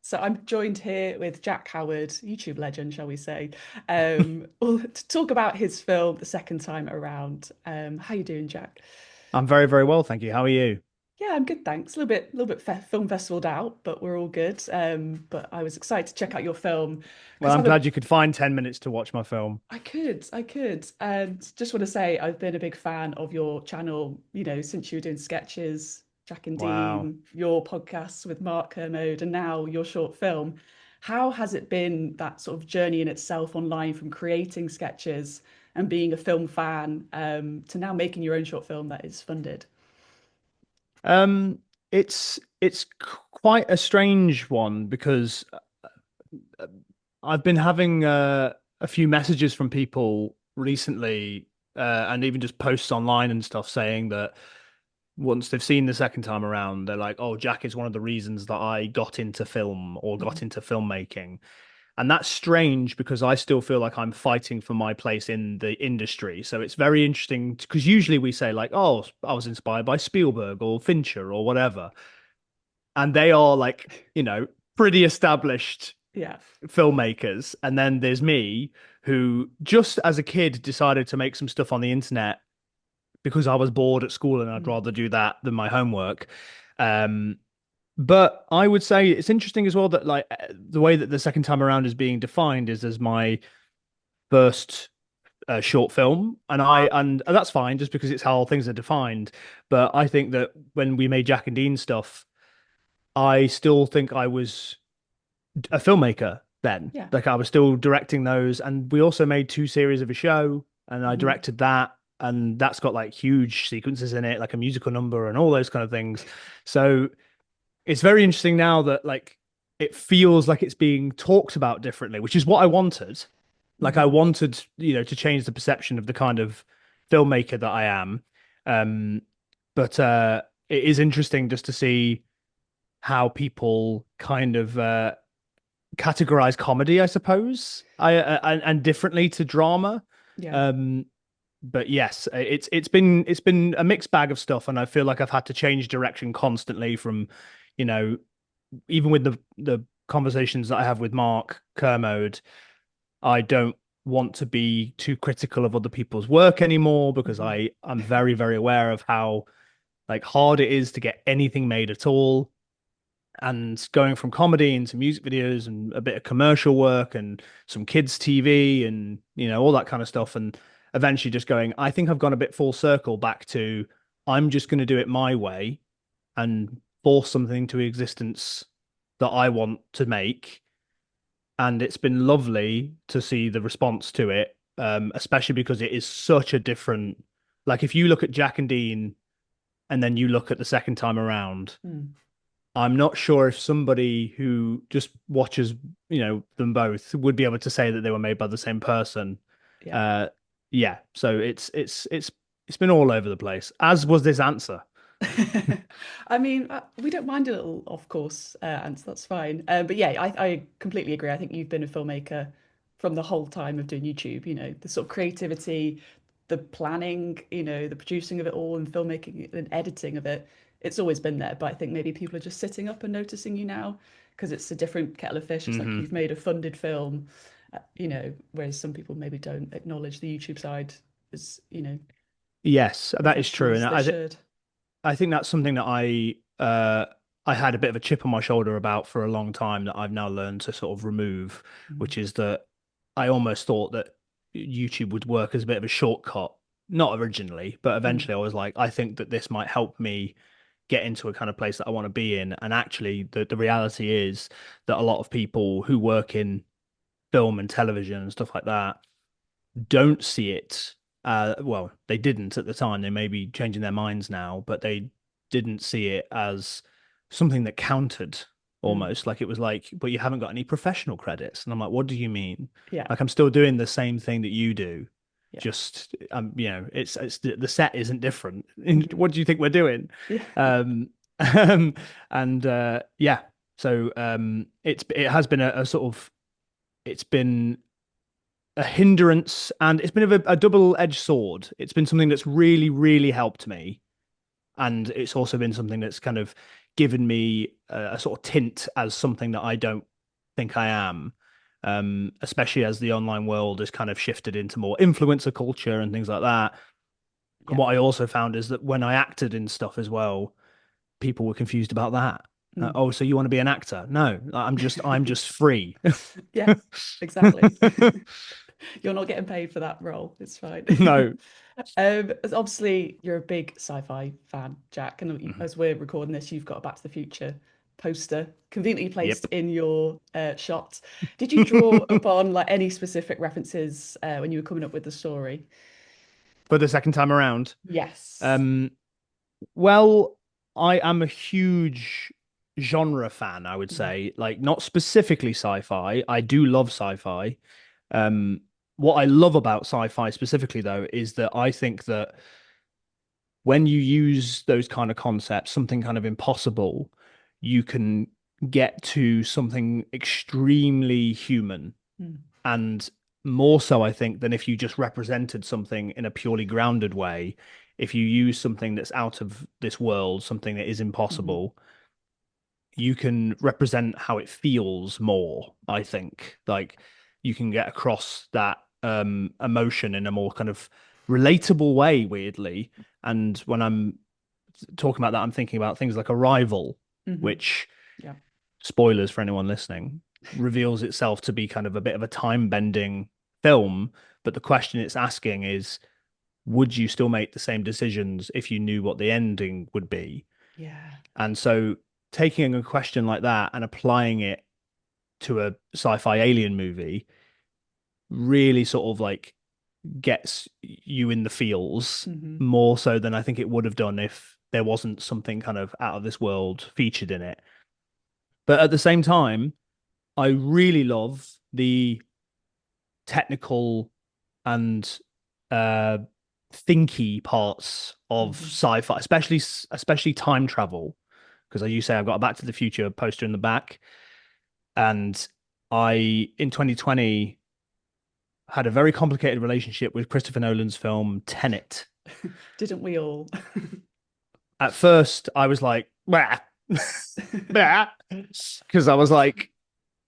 So I'm joined here with Jack Howard, YouTube legend, shall we say, to talk about his film the second time around. How you doing, Jack? I'm very, very well, thank you. How are you? Yeah, I'm good, thanks. A little bit film festivaled out, but we're all good. But I was excited to check out your film Well, because I'm I'm a glad you could find 10 minutes to watch my film. I could, and just want to say I've been a big fan of your channel, since you were doing sketches, Jack and Wow. Dean, your podcasts with Mark Kermode, and now your short film. How has it been, that sort of journey in itself online, from creating sketches and being a film fan, to now making your own short film that is funded? Um, it's quite a strange one because I've been having a few messages from people recently, and even just posts online and stuff saying that once they've seen the second time around, they're like, "Oh, Jack is one of the reasons that I got into film or got Mhm. into filmmaking." And that's strange because I still feel like I'm fighting for my place in the industry. So it's very interesting because usually we say like, "Oh, I was inspired by Spielberg or Fincher or whatever." And they are like, pretty established Yeah. filmmakers. And then there's me who just as a kid decided to make some stuff on the internet because I was bored at school and I'd Mm. rather do that than my homework. Um, but I would say it's interesting as well that like the way that the second time around is being defined is as my first short film, and that's fine just because it's how things are defined. But I think that when we made Jack and Dean stuff, I still think I was a filmmaker then. Yeah. Like I was still directing those, and we also made two series of a show, and I Mhm. directed that, and that's got like huge sequences in it, like a musical number and all those kind of things. So it's very interesting now that like it feels like it's being talked about differently, which is what I wanted. Like I Mhm. wanted, to change the perception of the kind of filmmaker that I am. Um, but it is interesting just to see how people kind of categorize comedy, I suppose, and differently to drama. Yeah. Um, but yes, it's been a mixed bag of stuff, and I feel like I've had to change direction constantly from, you know, even with the conversations that I have with Mark Kermode, I don't want to be too critical of other people's work anymore because Mhm. I'm very, very aware of how like hard it is to get anything made at all. And going from comedy into music videos and a bit of commercial work and some kids TV and all that kind of stuff, and eventually just going, I think I've gone a bit full circle back to I'm just going to do it my way and force something to existence that I want to make. And it's been lovely to see the response to it, especially because it is such a different. Like if you look at Jack and Dean and then you look at the second time around, Mm. I'm not sure if somebody who just watches, them both would be able to say that they were made by the same person. Yeah. Uh, yeah, so it's been all over the place, as was this answer. I mean, we don't mind a little off course answer, that's fine. But yeah, I completely agree. I think you've been a filmmaker from the whole time of doing YouTube, the sort of creativity, the planning, the producing of it all and filmmaking and editing of it. It's always been there, but I think maybe people are just sitting up and noticing you now because it's a different kettle of fish. It's like Hmm. you've made a funded film, whereas some people maybe don't acknowledge the YouTube side as, Yes, that is professional true, and as they should. I think that's something that I had a bit of a chip on my shoulder about for a long time that I've now learned to sort of remove, which is that I almost thought that YouTube would work as a bit of a shortcut. Not originally, but Mm. eventually I was like, I think that this might help me get into a kind of place that I want to be in. And actually, the reality is that a lot of people who work in film and television and stuff like that don't see it. Well, they didn't at the time. They may be changing their minds now, but they didn't see it as something that counted Mm. almost. Like it was like, but you haven't got any professional credits. And I'm like, what do you mean? Yeah. Like I'm still doing the same thing that you do. Yeah. Just it's the set isn't different. Mhm. What do you think we're doing? Yeah. Um, and yeah, so it has been a sort of it's been a hindrance and it's been a double-edged sword. It's been something that's really, really helped me. And it's also been something that's kind of given me a sort of tint as something that I don't think I am. Especially as the online world has kind of shifted into more influencer culture and things like that. And Yeah. what I also found is that when I acted in stuff as well, people were confused about that. Mm. Oh, so you want to be an actor? No, I'm just free. Yeah, exactly. You're not getting paid for that role. It's fine. No. Obviously, you're a big sci-fi fan, Jack, and Mhm. as we're recording this, you've got a Back to the Future poster conveniently placed Yep. in your shot. Did you draw upon like any specific references when you were coming up with the story? For the second time around. Yes. Um, well, I am a huge genre fan, I would Mhm. say. Like, not specifically sci-fi. I do love sci-fi. Um, what I love about sci-fi specifically, though, is that I think that when you use those kind of concepts, something kind of impossible, you can get to something extremely human. Mm. And more so, I think, than if you just represented something in a purely grounded way. If you use something that's out of this world, something that is Mhm. impossible, you can represent how it feels more, I think. Like you can get across that emotion in a more kind of relatable way, weirdly. And when I'm talking about that, I'm thinking about things like Arrival, Mhm. which, Yeah. spoilers for anyone listening, reveals itself to be kind of a bit of a time bending film. But the question it's asking is, would you still make the same decisions if you knew what the ending would be? Yeah. And so taking a question like that and applying it to a sci-fi alien movie really sort of like gets you in the feels Mhm. more so than I think it would have done if there wasn't something kind of out of this world featured in it. But at the same time, I really love the technical and uh thinky parts of Mhm. sci-fi, especially time travel. Because as you say, I've got a Back to the Future poster in the back, and I in 2020 had a very complicated relationship with Christopher Nolan's film Tenet. Didn't we all? At first, I was like, bah, bah, because I was like,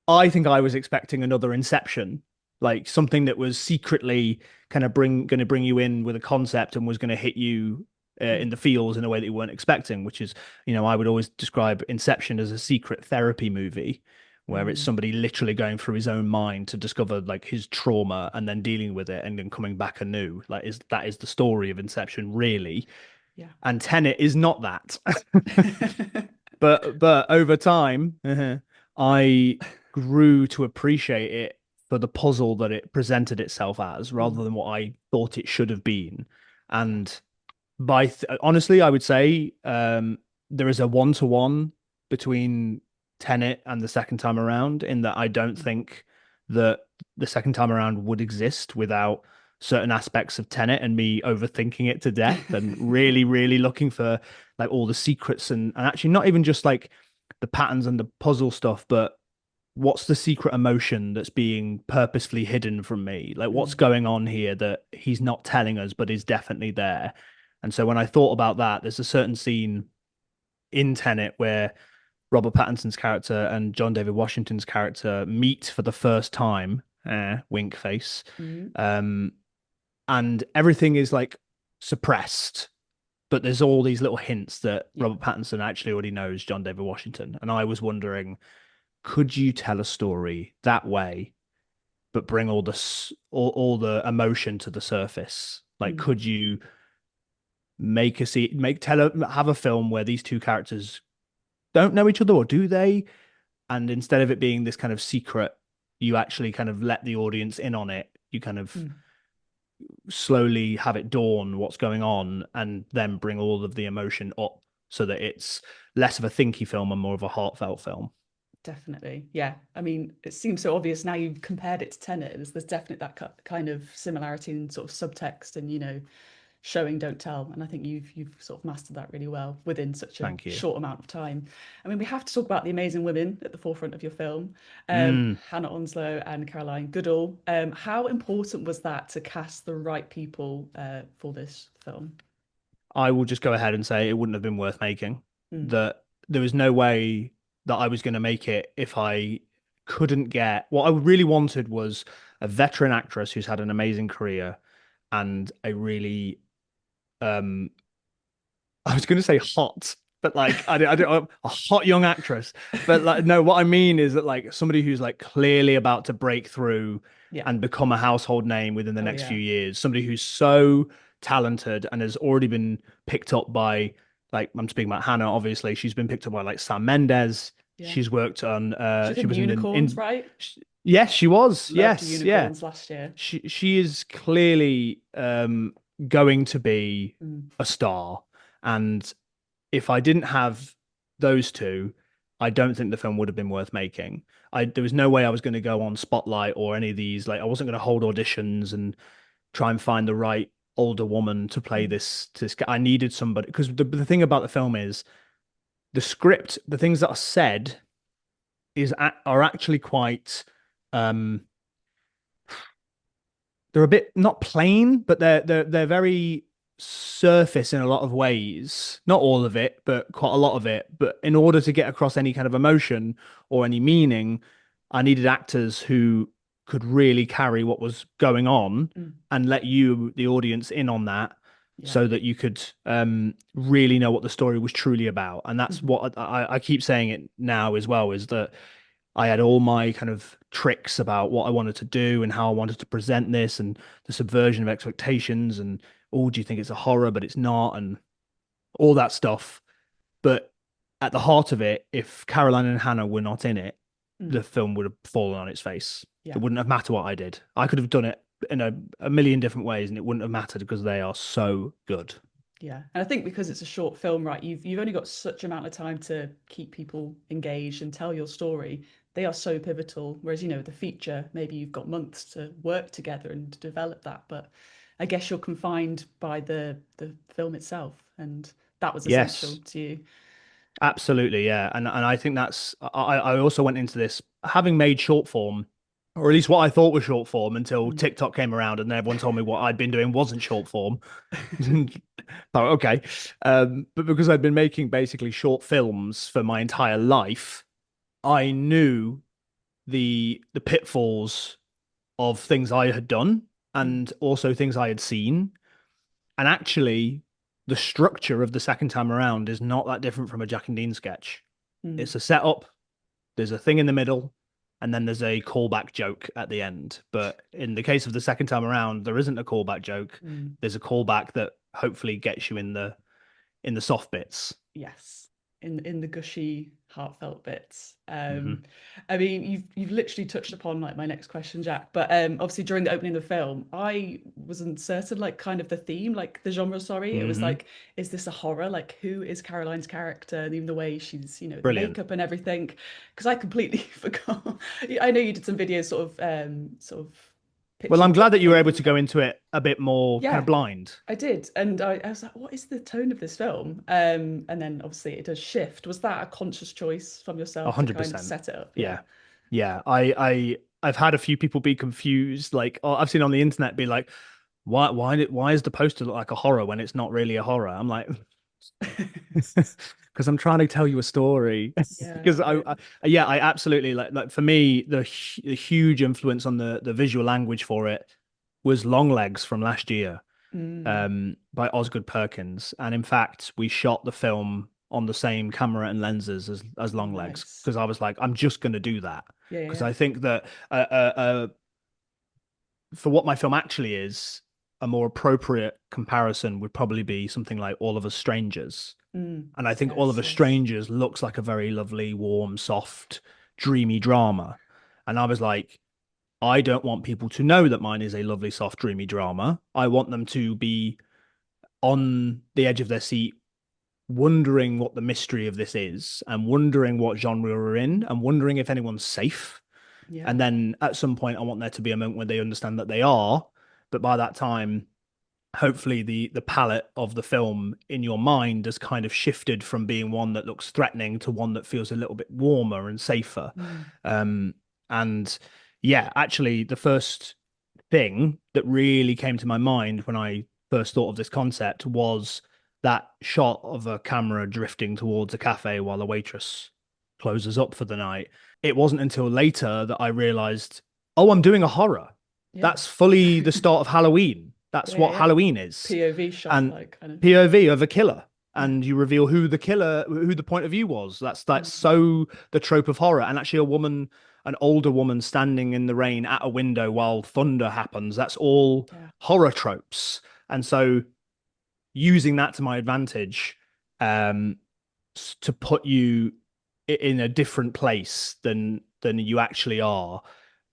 I think I was expecting another Inception, like something that was secretly kind of going to bring you in with a concept and was going to hit you in Mm. the feels in a way that you weren't expecting. Which is, I would always describe Inception as a secret therapy movie, where it's Mm. somebody literally going through his own mind to discover like his trauma and then dealing with it and then coming back anew. Like, is that is the story of Inception really? Yeah. And Tenet is not that. But over time, I grew to appreciate it for the puzzle that it presented itself as, rather Mm. than what I thought it should have been. Yeah. And honestly, I would say there is a 1-to-1 between Tenet and the second time around, in that I don't Mm. think that the second time around would exist without certain aspects of Tenet and me overthinking it to death and really, really looking for like all the secrets and actually not even just like the patterns and the puzzle stuff, but what's the secret emotion that's being purposefully hidden from me? Like, what's Mm. going on here that he's not telling us, but is definitely there? And so when I thought about that, there's a certain scene in Tenet where Robert Pattinson's character and John David Washington's character meet for the first time, wink face, Mm. um, and everything is like suppressed. But there's all these little hints that Yeah. Robert Pattinson actually already knows John David Washington. And I was wondering, could you tell a story that way but bring all the emotion to the surface? Like, Mm. could you make a see make tell a, have a film where these two characters don't know each other, or do they? And instead of it being this kind of secret, you actually kind of let the audience in on it. You kind of Mm. slowly have it dawn what's going on, and then bring all of the emotion up so that it's less of a thinky film and more of a heartfelt film. Definitely. Yeah. I mean, it seems so obvious now you've compared it to Tenet. There's definitely that kind of similarity in sort of subtext and, showing don't tell. And I think you've sort of mastered that really well within such a Thank you. short amount of time. I mean, we have to talk about the amazing women at the forefront of your film, Mm. Hannah Onslow and Caroline Goodall. How important was that to cast the right people for this film? I will just go ahead and say it wouldn't have been worth making. Mm. That there was no way that I was going to make it if I couldn't get what I really wanted was a veteran actress who's had an amazing career and a really I was going to say hot, but like I don't a hot young actress. But like no, what I mean is that like somebody who's like clearly about to break through Yeah. and become a household name within the Oh next few yeah. years. Somebody who's so talented and has already been picked up by like I'm speaking about Hannah, obviously. She's been picked up by like Sam Mendes. Yeah. She's worked on She was she in was in Unicorns, right? yes, she was. Loved Yes, yeah. Unicorns last year. She is clearly going to be Mm. a star. And if I didn't have those two, I don't think the film would have been worth making. There was no way I was going to go on Spotlight or any of these. Like I wasn't going to hold auditions and try and find the right older woman to play Mm. this. I needed somebody because the thing about the film is the script, the things that are said are actually quite um they're a bit not plain, but they're very surface in a lot of ways. Not all of it, but quite a lot of it. But in order to get across any kind of emotion or any meaning, I needed actors who could really carry what was going on Mm. and let you, the audience, in on that Yeah. so that you could really know what the story was truly about. And that's Mhm. what I keep saying it now as well, is that I had all my kind of tricks about what I wanted to do and how I wanted to present this and the subversion of expectations and oh, do you think it's a horror, but it's not, and all that stuff. But at the heart of it, if Caroline and Hannah were not in it, Mm. the film would have fallen on its face. It Yeah. wouldn't have mattered what I did. I could have done it in a million different ways and it wouldn't have mattered because they are so good. Yeah. And I think because it's a short film, right, you've only got such amount of time to keep people engaged and tell your story. They are so pivotal. Whereas, you know, the feature, maybe you've got months to work together and develop that. But I guess you're confined by the film itself. And that was essential Yes. to you. Absolutely, yeah, and I think that's I also went into this having made short form, or at least what I thought was short form until Mm. TikTok came around and everyone told me what I'd been doing wasn't short form. Oh, okay, but because I'd been making basically short films for my entire life, I knew the pitfalls of things I had done Mm. and also things I had seen, and actually, the structure of the second time around is not that different from a Jack and Dean sketch. Mm. It's a setup, there's a thing in the middle, and then there's a callback joke at the end. But in the case of the second time around, there isn't a callback joke. Mm. There's a callback that hopefully gets you in the soft bits. Yes, in the gushy, heartfelt bits. Hmm. I mean, you've literally touched upon like my next question, Jack. But obviously during the opening of the film, I was uncertain, like kind of the theme, like the genre. Sorry, it was Hmm. like, is this a horror? Like, who is Caroline's character? And even the way she's, you know, the Brilliant. makeup and everything. Because I completely forgot. I know you did some videos, sort of Well, pitching I'm glad what the that you were film able was to go about. into it a bit more kind of Yeah, blind. I did, and I was like, "What is the tone of this film?" And then obviously it does shift. Was that a conscious choice from A yourself to hundred kind of percent. set it up? Yeah. Yeah. Yeah. I've had a few people be confused. Like oh, I've seen on the internet be like, why is the poster look like a horror when it's not really a horror? I'm like, because I'm trying to tell you a story. Yeah, Because no. yeah, I absolutely like for me the huge influence on the visual language for it was Longlegs from last year, Mm, by Osgood Perkins, and in fact we shot the film on the same camera and lenses as oh, Longlegs nice. because I was like I'm just going to do that Yeah, because yeah. I think that for what my film actually is, a more appropriate comparison would probably be something like All of Us Strangers. Mm, And I think All of yes, Us yes. Strangers looks like a very lovely, warm, soft, dreamy drama. And I was like, I don't want people to know that mine is a lovely, soft, dreamy drama. I want them to be on the edge of their seat, wondering what the mystery of this is and wondering what genre we're in and wondering if anyone's safe. Yeah. And then at some point, I want there to be a moment where they understand that they are. But by that time, hopefully the palette of the film in your mind has kind of shifted from being one that looks threatening to one that feels a little bit warmer and safer. Mm, Um, and yeah, actually, the first thing that really came to my mind when I first thought of this concept was that shot of a camera drifting towards a cafe while the waitress closes up for the night. It wasn't until later that I realized, oh, I'm doing a horror. Yeah. That's fully the start of Halloween. That's Yeah, yeah, what yeah. Halloween is. POV shot, And like kind of. POV of a killer. Yeah. And you reveal who the killer, who the point of view was. That's Mm. so the trope of horror. And actually, a woman, an older woman standing in the rain at a window while thunder happens. That's all Yeah. horror tropes. And so using that to my advantage, um, to put you in a different place than you actually are,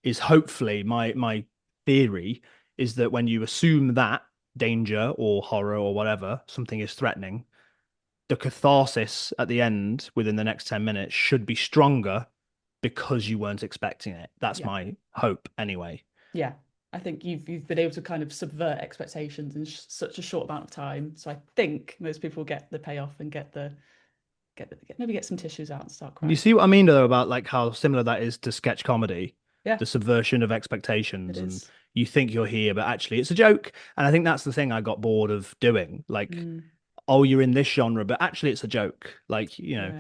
is hopefully my theory is that when you assume that danger or horror or whatever something is threatening, the catharsis at the end within the next 10 minutes should be stronger because you weren't expecting it. That's Yeah. my hope anyway. Yeah. I think you've been able to kind of subvert expectations in such a short amount of time. So I think most people get the payoff and maybe get some tissues out and start You crying. see what I mean, though, about like how similar that is to sketch comedy, Yeah, the subversion of it expectations, and is. you think you're here, but actually it's a joke. And I think that's the thing I got bored of doing. Like, Mm, oh, you're in this genre, but actually it's a joke. Like, yeah.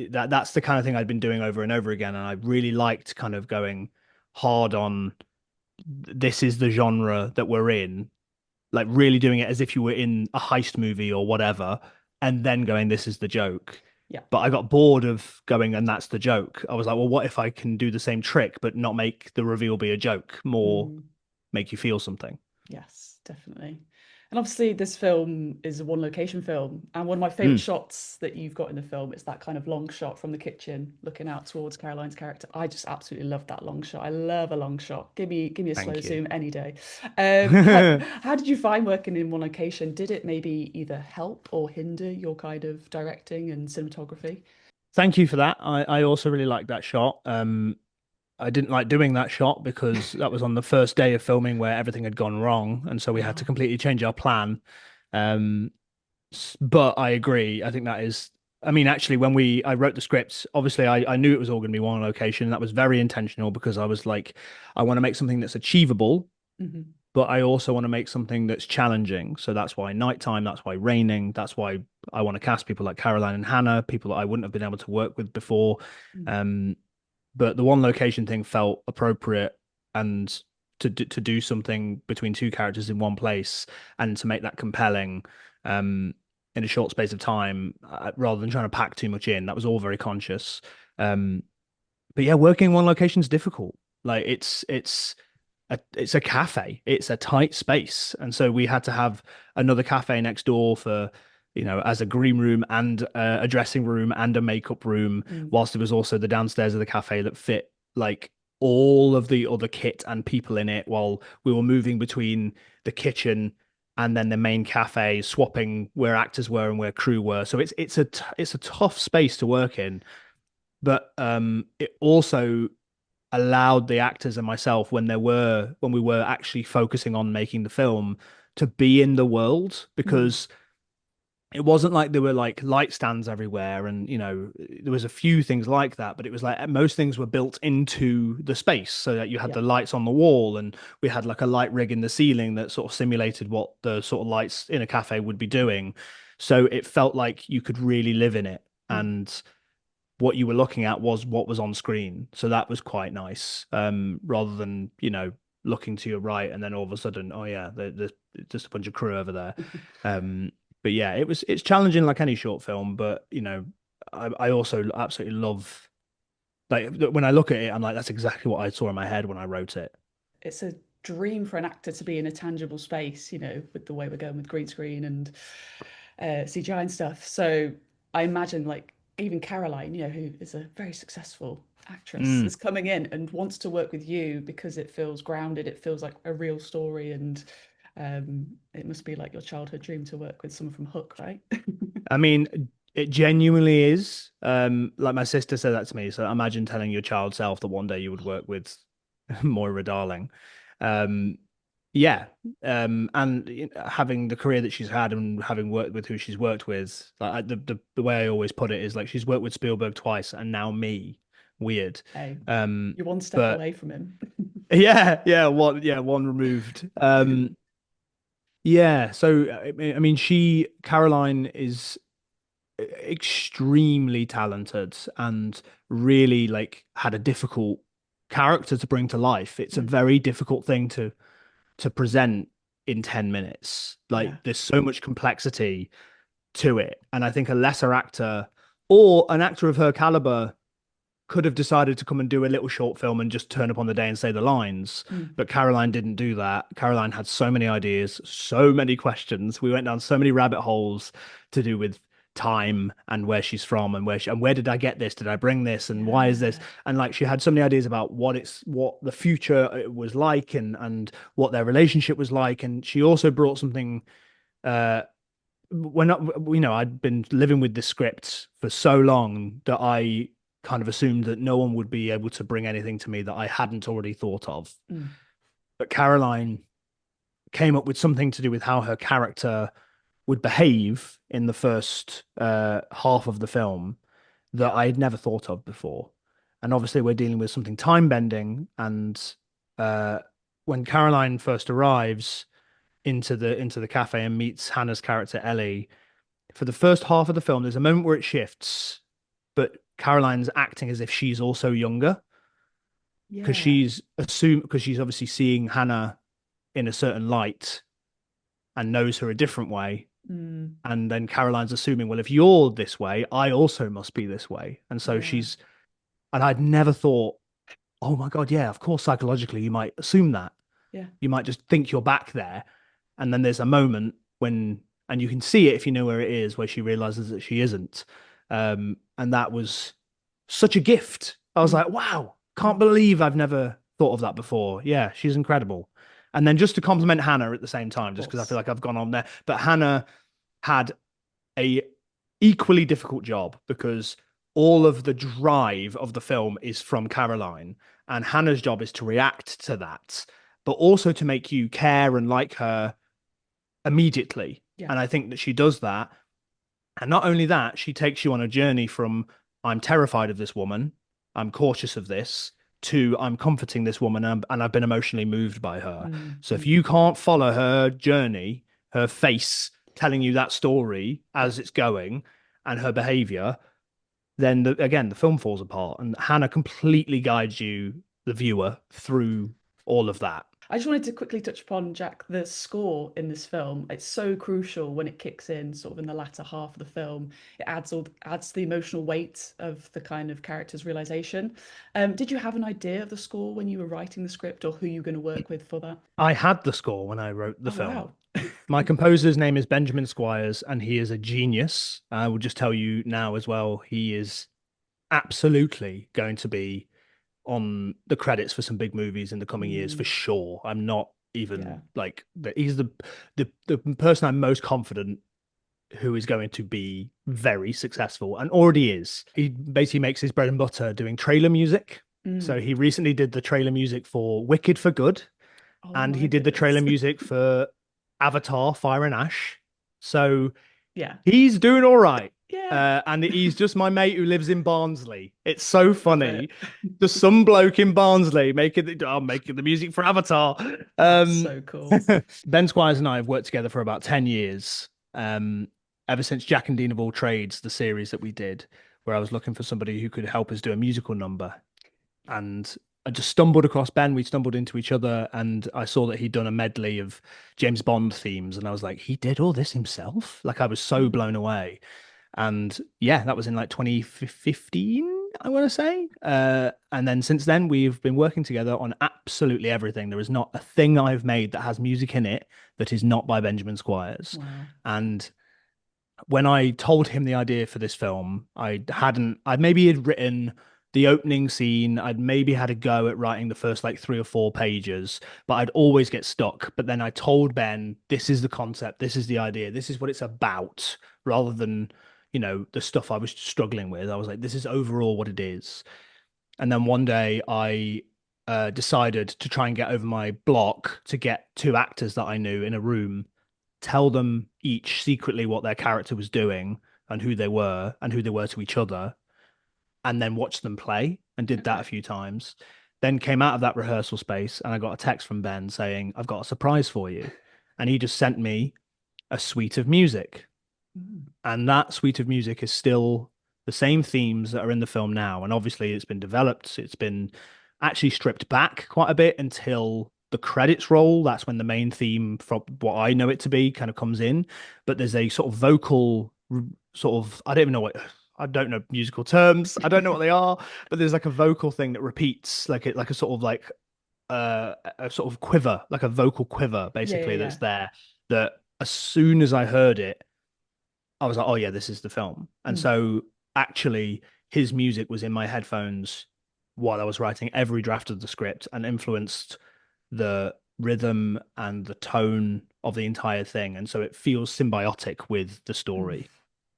that's the kind of thing I'd been doing over and over again, and I really liked kind of going hard on this is the genre that we're in, like really doing it as if you were in a heist movie or whatever, and then going, this is the joke. Yeah. But I got bored of going, and that's the joke. I was like, well, what if I can do the same trick, but not make the reveal be a joke, more Mm. make you feel something? Yes, definitely. And obviously, this film is a one location film. And one of my favorite Mm, shots that you've got in the film is that kind of long shot from the kitchen looking out towards Caroline's character. I just absolutely love that long shot. I love a long shot. Give me a slow thank you. zoom any day. How did you find working in one location? Did it maybe either help or hinder your kind of directing and cinematography? Thank you for that. I also really like that shot. I didn't like doing that shot because that was on the first day of filming where everything had gone wrong, and so we had to Oh. completely change our plan. Um, but I agree. I think that is. I mean, actually, when I wrote the script, obviously I knew it was all going to be one location. That was very intentional because I was like, I want to make something that's achievable, Mhm. but I also want to make something that's challenging. So that's why nighttime, that's why raining, that's why I want to cast people like Caroline and Hannah, people that I wouldn't have been able to work with before. Mm. Um, but the one location thing felt appropriate, and to do something between two characters in one place and to make that compelling in a short space of time, rather than trying to pack too much in. That was all very conscious. Um, but yeah, working in one location is difficult. Like it's a cafe. It's a tight space, and so we had to have another cafe next door for, as a green room and a dressing room and a makeup room, Mm. whilst there was also the downstairs of the cafe that fit like all of the other kit and people in it, while we were moving between the kitchen and then the main cafe, swapping where actors were and where crew were. So it's a tough space to work in, but it also allowed the actors and myself, when we were actually focusing on making the film, to be in the world, Mm. because it wasn't like there were like light stands everywhere, and there was a few things like that, but it was like most things were built into the space so that you had Yeah. the lights on the wall, and we had like a light rig in the ceiling that sort of simulated what the sort of lights in a cafe would be doing, so it felt like you could really live in it, Mm. and what you were looking at was what was on screen. So that was quite nice. Rather than, looking to your right and then all of a sudden, oh yeah, there's just a bunch of crew over there. Um, but yeah, it's challenging like any short film, but I also absolutely love, like, when I look at it, I'm like, that's exactly what I saw in my head when I wrote it. It's a dream for an actor to be in a tangible space, with the way we're going with green screen and CGI and stuff. So I imagine, like, even Caroline, who is a very successful actress, Mm. is coming in and wants to work with you because it feels grounded, it feels like a real story, and it must be like your childhood dream to work with someone from Hook, right? I mean, it genuinely is. Like my sister said that to me. So imagine telling your child self that one day you would work with Moira Darling. Um, yeah. And having the career that she's had and having worked with who she's worked with, like the way I always put it is like she's worked with Spielberg twice and now me. Weird. Hey, Um, you're one step but away from him. yeah, one removed. Yeah, so I mean, Caroline is extremely talented and really like had a difficult character to bring to life. It's a Mm, very difficult thing to present in 10 minutes. Like yeah. there's so much complexity to it. And I think a lesser actor or an actor of her caliber could have decided to come and do a little short film and just turn up on the day and say the lines. Mm, But Caroline didn't do that. Caroline had so many ideas, so many questions. We went down so many rabbit holes to do with time and where she's from and where did I get this? Did I bring this? And why is this? yeah. And like she had so many ideas about what the future was like and what their relationship was like. And she also brought something uh when I'd been living with the script for so long that I kind of assumed that no one would be able to bring anything to me that I hadn't already thought of. Mm, But Caroline came up with something to do with how her character would behave in the first half of the film that I had never thought of before. And obviously, we're dealing with something time bending. And uh, when Caroline first arrives into the cafe and meets Hannah's character Ellie, for the first half of the film, there's a moment where it shifts, but Caroline's acting as if she's also younger yeah. because she's obviously seeing Hannah in a certain light and knows her a different way. Mm, And then Caroline's assuming, well, if you're this way, I also must be this way. And so yeah. and I'd never thought, oh my God, yeah, of course, psychologically, you might assume that. Yeah. You might just think you're back there. And then there's a moment when, and you can see it if you know where it is, where she realizes that she isn't. And that was such a gift. I was Mm, like, wow, can't mm, believe I've never thought of that before. Yeah, she's incredible. And then just to compliment Hannah at the same time, of just because I feel course. like I've gone on there, but Hannah had a equally difficult job because all of the drive of the film is from Caroline, and Hannah's job is to react to that, but also to make you care and like her immediately. Yeah. And I think that she does that. And not only that, she takes you on a journey from I'm terrified of this woman, I'm cautious of this, to I'm comforting this woman and I've been emotionally moved by her. Mm, So if mm, you can't follow her journey, her face telling you that story yeah. as it's going and her behavior, then again, the film falls apart. And Hannah completely guides you, the viewer, through all of that. I just wanted to quickly touch upon Jack, the score in this film. It's so crucial when it kicks in, sort of in the latter half of the film. It adds the emotional weight of the kind of character's realization. Did you have an idea of the score when you were writing the script, or who you were going to work with for that? I had the score when I wrote the Oh film. wow. My composer's name is Benjamin Squires, and he is a genius. I will just tell you now as well, he is absolutely going to be on the credits for some big movies in the coming years for Mm, sure. I'm not yeah. even like he's the person I'm most confident who is going to be very successful and already is. He basically makes his bread and butter doing trailer music. So Mm. he recently did the trailer music for Wicked for Good, Oh and my he did the trailer goodness. music for Avatar: Fire and Ash. So Yeah. he's doing all right. Yeah. And he's just my mate who lives in Barnsley. It's so Love funny. it. Just some bloke in Barnsley making the music for Avatar. That's Um, so cool. Ben Squires and I have worked together for about 10 years. Ever since Jack and Dean of All Trades, the series that we did, where I was looking for somebody who could help us do a musical number. And I just stumbled across Ben. We stumbled into each other, and I saw that he'd done a medley of James Bond themes, and I was like, he did all this himself? Like I was so Mm. blown away. And yeah, that was in like 2015, I want to say. And then since then, we've been working together on absolutely everything. There is not a thing I've made that has music in it that is not by Benjamin Squires. Wow. And when I told him the idea for this film, I maybe had written the opening scene. I'd maybe had a go at writing the first like 3 or 4 pages, but I'd always get stuck. But then I told Ben, this is the concept, this is the idea, this is what it's about, rather than, the stuff I was struggling with. I was like, this is overall what it is. And then one day I decided to try and get over my block to get 2 actors that I knew in a room, tell them each secretly what their character was doing and who they were to each other, and then watch them play and did that a Okay. few times. Then came out of that rehearsal space and I got a text from Ben saying, I've got a surprise for you. and he just sent me a suite of music. Mm. And that suite of music is still the same themes that are in the film now. And obviously, it's been developed, it's been actually stripped back quite a bit until the credits roll. That's when the main theme, from what I know it to be, kind of comes in. But there's a sort of vocal, sort of, I don't even know what. I don't know musical terms. I don't know what they are, but there's like a vocal thing that repeats, like a sort of like a sort of quiver, like a vocal quiver, Yeah, yeah, basically, yeah. that's there. That as soon as I heard it, I was like, oh yeah, this is the film. And Mm. so actually, his music was in my headphones while I was writing every draft of the script and influenced the rhythm and the tone of the entire thing. And so it feels symbiotic with the Mm. story.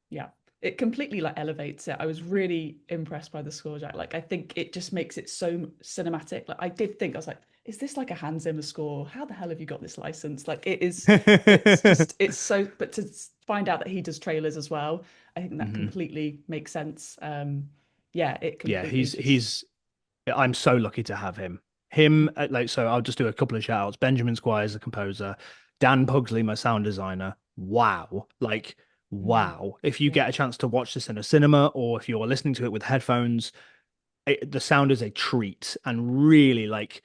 Yeah, it completely like elevates it. I was really impressed by the score, Jack. Like, I think it just makes it so cinematic. Like, I did think, I was like, is this like a Hans Zimmer score? How the hell have you got this license? Like, it is, it's just, it's so. But to find out that he does trailers as well, I think that Hmm. completely makes sense. Yeah, it Yeah, completely just. I'm so lucky to have him. Like, so I'll just do a couple of shout outs. Benjamin Squires, the composer, Dan Pugsley, my sound designer. Wow. Like, Mm, wow. If you yeah. get a chance to watch this in a cinema or if you're listening to it with headphones, the sound is a treat and really like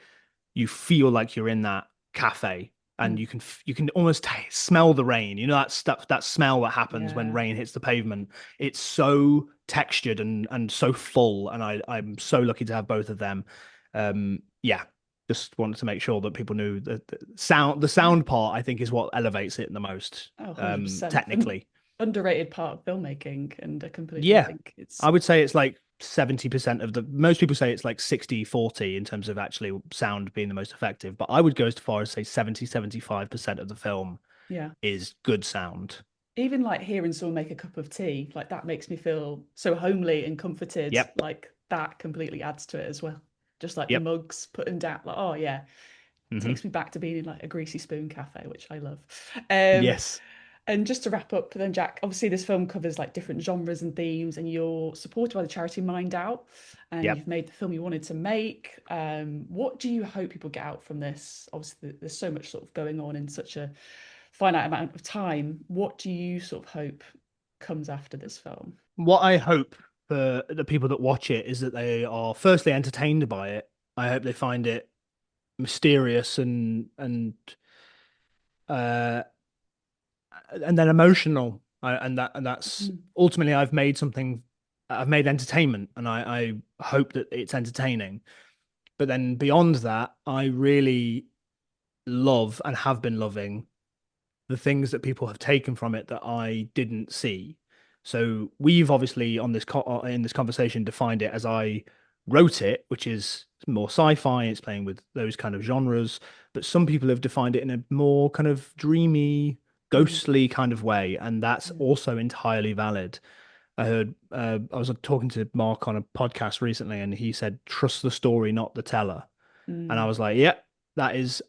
you feel like you're in that cafe and Mm, you can almost smell the rain. You know that stuff, that smell that happens when yeah. rain hits the pavement. It's so textured and so full, and I'm so lucky to have both of them. Yeah, just wanted to make sure that people knew that the sound part I think is what elevates it the most, Oh, 100%. And technically. underrated part of filmmaking. And I completely Yeah, think it's, I would say it's like 70% of the most people say it's like 60-40 in terms of actually sound being the most effective, but I would go as far as say 70-75% of the film yeah. is good sound. Even like hearing someone make a cup of tea, like that makes me feel so homely and comforted. Yep. Like that completely adds to it as well. Just like the Yep. mugs putting down, like, oh yeah, Hmm. takes me back to being in like a greasy spoon cafe, which I love. Um, Yes. and just to wrap up, then Jack, obviously this film covers like different genres and themes, and you're supported by the charity Mind Out, and Yep. you've made the film you wanted to make. What do you hope people get out from this? Obviously, there's so much sort of going on in such a finite amount of time. What do you sort of hope comes after this film? What I hope for the people that watch it is that they are firstly entertained by it. I hope they find it mysterious uh and then emotional. And that's Mm, ultimately I've made something. I've made entertainment, and I hope that it's entertaining. But then beyond that, I really love and have been loving the things that people have taken from it that I didn't see. So we've obviously on in this conversation defined it as I wrote it, which is more sci-fi. It's playing with those kind of genres, but some people have defined it in a more kind of dreamy, mm, ghostly kind of way, and that's yeah. also entirely valid. I was talking to Mark on a podcast recently, and he said, "Trust the story, not the teller." And I Mm, was like, "Yep,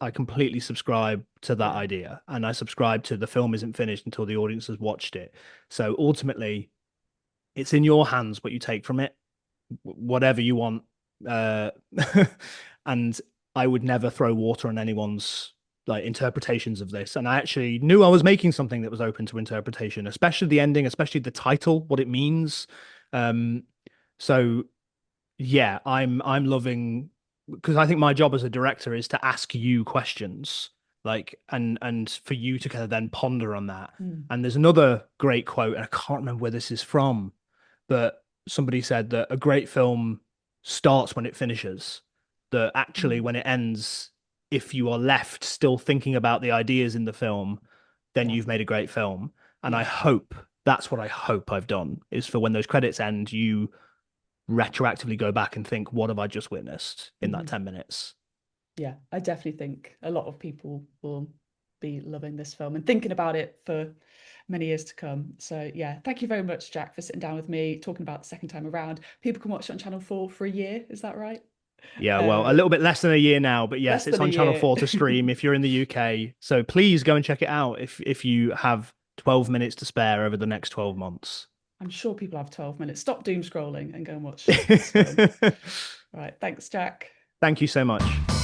I completely subscribe to that yeah. idea." And I subscribe to the film isn't finished until the audience has watched it. So ultimately, it's in your hands what you take from it, whatever you want. Uh, and I would never throw water on anyone's like interpretations of this. And I actually knew I was making something that was open to interpretation, especially the ending, especially the title, what it means. Um, so yeah, I'm loving because I think my job as a director is to ask you questions, like and for you to kind of then ponder on that. Mm, And there's another great quote, and I can't remember where this is from, but somebody said that a great film starts when it finishes. That actually, mm, when it ends, if you are left still thinking about the ideas in the film, then yeah. you've made a great film. And I Yeah. hope that's what I hope I've done is for when those credits end, you retroactively go back and think, what have I just witnessed in that Mhm. 10 minutes? Yeah, I definitely think a lot of people will be loving this film and thinking about it for many years to come. So yeah, thank you very much, Jack, for sitting down with me, talking about the second time around. People can watch it on Channel 4 for a year, is that right? Yeah, well, a Uh, little bit less than a year now, but yes, Less it's than a on Channel year. 4 to stream if you're in the UK. So please go and check it out if you have 12 minutes to spare over the next 12 months. I'm sure people have 12 minutes. Stop doom scrolling and go and watch this film. Right, thanks, Jack. Thank you so much.